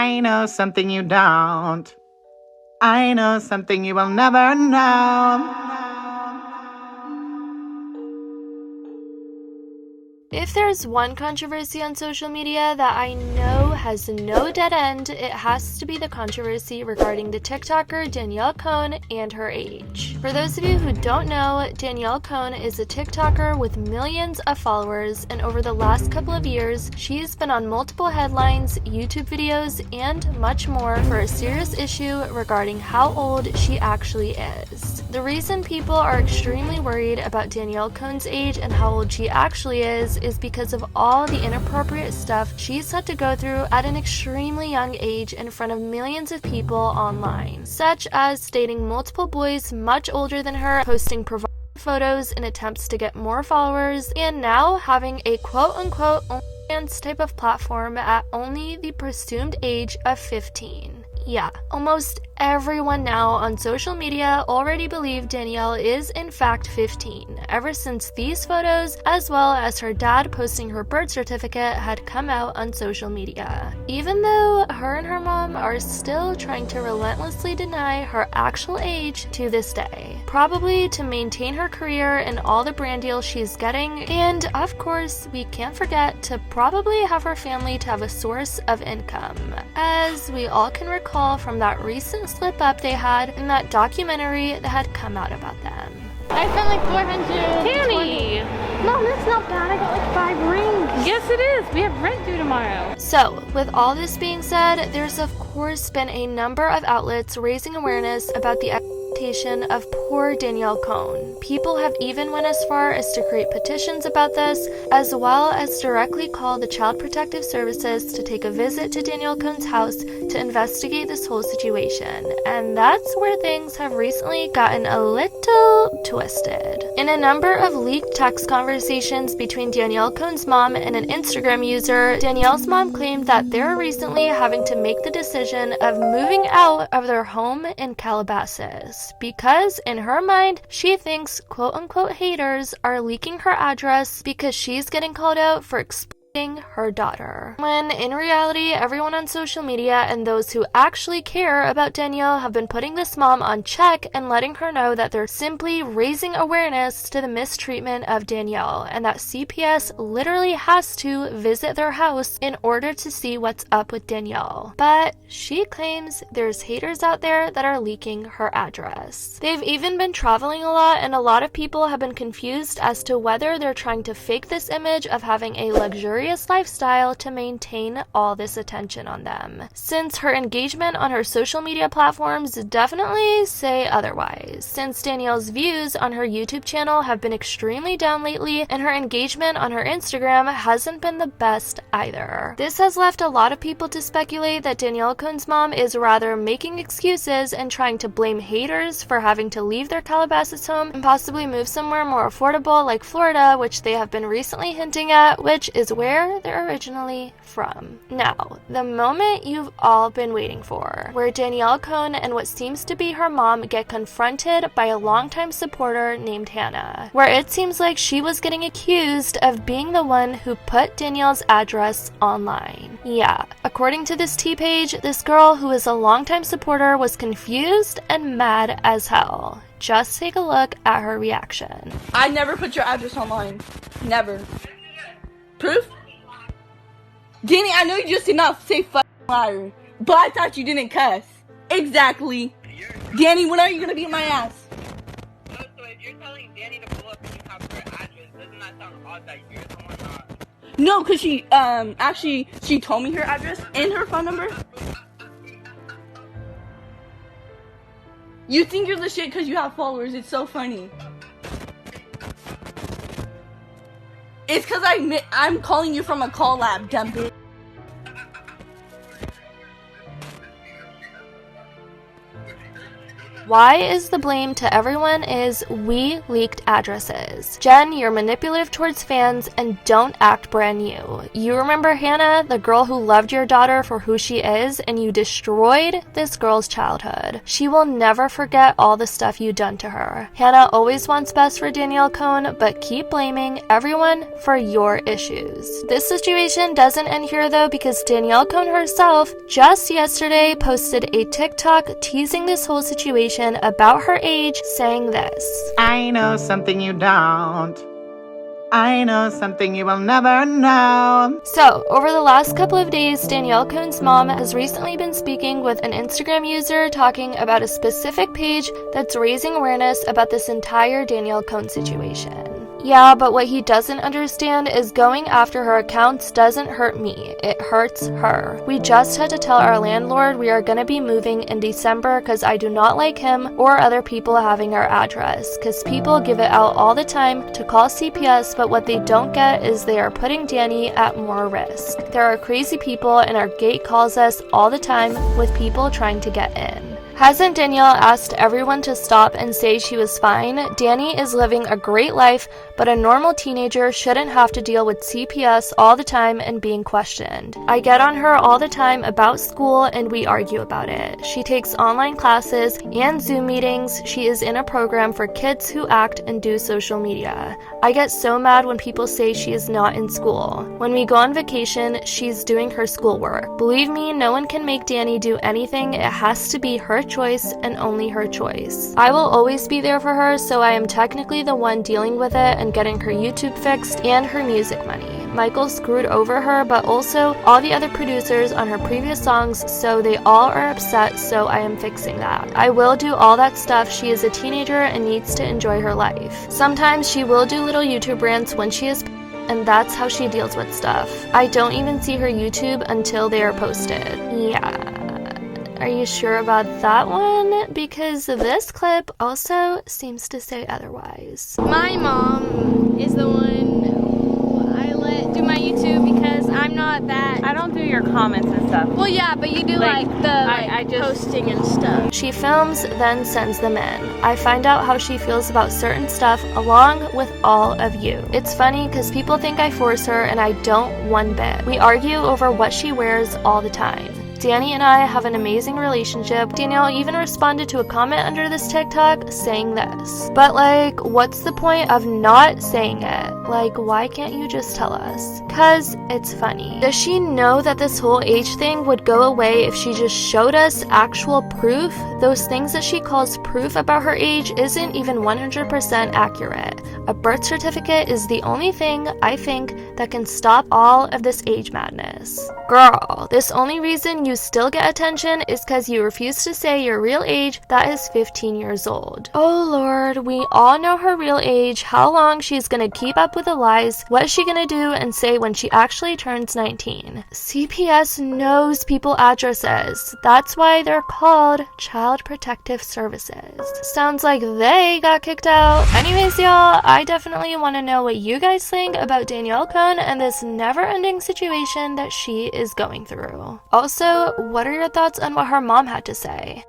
I know something you don't. I know something you will never know. If there's one controversy on social media that I know has no dead end, it has to be the controversy regarding the TikToker Danielle Cohn and her age. For those of you who don't know, Danielle Cohn is a TikToker with millions of followers, and over the last couple of years, she's been on multiple headlines, YouTube videos, and much more for a serious issue regarding how old she actually is. The reason people are extremely worried about Danielle Cohn's age and how old she actually is because of all the inappropriate stuff she's had to go through at an extremely young age in front of millions of people online, such as dating multiple boys much older than her, posting provocative photos in attempts to get more followers, and now having a quote-unquote OnlyFans type of platform at only the presumed age of 15. Yeah, almost everyone now on social media already believe Danielle is in fact 15, ever since these photos, as well as her dad posting her birth certificate, had come out on social media. Even though her and her mom are still trying to relentlessly deny her actual age to this day, probably to maintain her career and all the brand deals she's getting, and of course, we can't forget to probably have her family to have a source of income, as we all can recall from that recent slip up they had in that documentary that had come out about them. I spent like 400. Danny! No, that's not bad. I got like 5 rings. Yes, it is. We have rent due tomorrow. So, with all this being said, there's of course been a number of outlets raising awareness about the exploitation of poor Danielle Cohn. People have even went as far as to create petitions about this, as well as directly call the Child Protective Services to take a visit to Danielle Cohn's house to investigate this whole situation. And that's where things have recently gotten a little twisted. In a number of leaked text conversations between Danielle Cohn's mom and an Instagram user, Danielle's mom claimed that they're recently having to make the decision of moving out of their home in Calabasas, because in her mind, she thinks quote-unquote haters are leaking her address because she's getting called out for exploiting her daughter. When in reality, everyone on social media and those who actually care about Danielle have been putting this mom on check and letting her know that they're simply raising awareness to the mistreatment of Danielle, and that CPS literally has to visit their house in order to see what's up with Danielle. But she claims there's haters out there that are leaking her address. They've even been traveling a lot, and a lot of people have been confused as to whether they're trying to fake this image of having a luxurious lifestyle to maintain all this attention on them, since her engagement on her social media platforms definitely say otherwise. Since Danielle's views on her YouTube channel have been extremely down lately, and her engagement on her Instagram hasn't been the best either. This has left a lot of people to speculate that Danielle Cohn's mom is rather making excuses and trying to blame haters for having to leave their Calabasas home and possibly move somewhere more affordable like Florida, which they have been recently hinting at, which is where they're originally from. Now, the moment you've all been waiting for, where Danielle Cohn and what seems to be her mom get confronted by a longtime supporter named Hannah, where it seems like she was getting accused of being the one who put Danielle's address online. Yeah, according to this T page, this girl who is a longtime supporter was confused and mad as hell. Just take a look at her reaction. I never put your address online. Never. Proof? Danny, I know you just did not say fucking liar, but I thought you didn't cuss. Exactly. Danny, when are you gonna beat my ass? So if you're telling Danny to pull up and you have her address, doesn't that sound odd that you're the one not? No, cause she, actually, she told me her address and her phone number. You think you're the shit cause you have followers, it's so funny. It's cause I'm calling you from a call lab, dumb bitch. Why is the blame to everyone is we leaked addresses. Jen, you're manipulative towards fans and don't act brand new. You remember Hannah, the girl who loved your daughter for who she is, and you destroyed this girl's childhood. She will never forget all the stuff you done to her. Hannah always wants best for Danielle Cohn, but keep blaming everyone for your issues. This situation doesn't end here though, because Danielle Cohn herself just yesterday posted a TikTok teasing this whole situation about her age, saying this: I know something you don't. I know something you will never know. So, over the last couple of days, Danielle Cohn's mom has recently been speaking with an Instagram user talking about a specific page that's raising awareness about this entire Danielle Cohn situation. Yeah, but what he doesn't understand is going after her accounts doesn't hurt me, it hurts her. We just had to tell our landlord we are going to be moving in December because I do not like him or other people having our address, because people give it out all the time to call CPS, but what they don't get is they are putting Danny at more risk. There are crazy people and our gate calls us all the time with people trying to get in. Hasn't Danielle asked everyone to stop and say she was fine? Danny is living a great life, but a normal teenager shouldn't have to deal with CPS all the time and being questioned. I get on her all the time about school and we argue about it. She takes online classes and Zoom meetings. She is in a program for kids who act and do social media. I get so mad when people say she is not in school. When we go on vacation, she's doing her schoolwork. Believe me, no one can make Danny do anything. It has to be her choice and only her choice. I will always be there for her, so I am technically the one dealing with it and getting her YouTube fixed and her music money. Michael screwed over her, but also all the other producers on her previous songs, so they all are upset, so I am fixing that. I will do all that stuff. She is a teenager and needs to enjoy her life. Sometimes she will do little YouTube rants when she is and that's how she deals with stuff. I don't even see her YouTube until they are posted. Yeah. Are you sure about that one? Because this clip also seems to say otherwise. My mom is the one who I let do my YouTube because I'm not that. I don't do your comments and stuff. Well, yeah, but you do like the I just posting and stuff. She films, then sends them in. I find out how she feels about certain stuff along with all of you. It's funny because people think I force her and I don't one bit. We argue over what she wears all the time. Danny and I have an amazing relationship. Danielle even responded to a comment under this TikTok saying this. But like, what's the point of not saying it? Like, why can't you just tell us? Cause it's funny. Does she know that this whole age thing would go away if she just showed us actual proof? Those things that she calls proof about her age isn't even 100% accurate. A birth certificate is the only thing, I think, that can stop all of this age madness. Girl, this only reason you still get attention is because you refuse to say your real age that is 15 years old. Oh Lord, we all know her real age, how long she's gonna keep up with the lies, what is she gonna do and say when she actually turns 19. CPS knows people addresses. That's why they're called Child Protective Services. Sounds like they got kicked out. Anyways, y'all, I definitely want to know what you guys think about Danielle Cohn and this never-ending situation that she is going through. Also, what are your thoughts on what her mom had to say?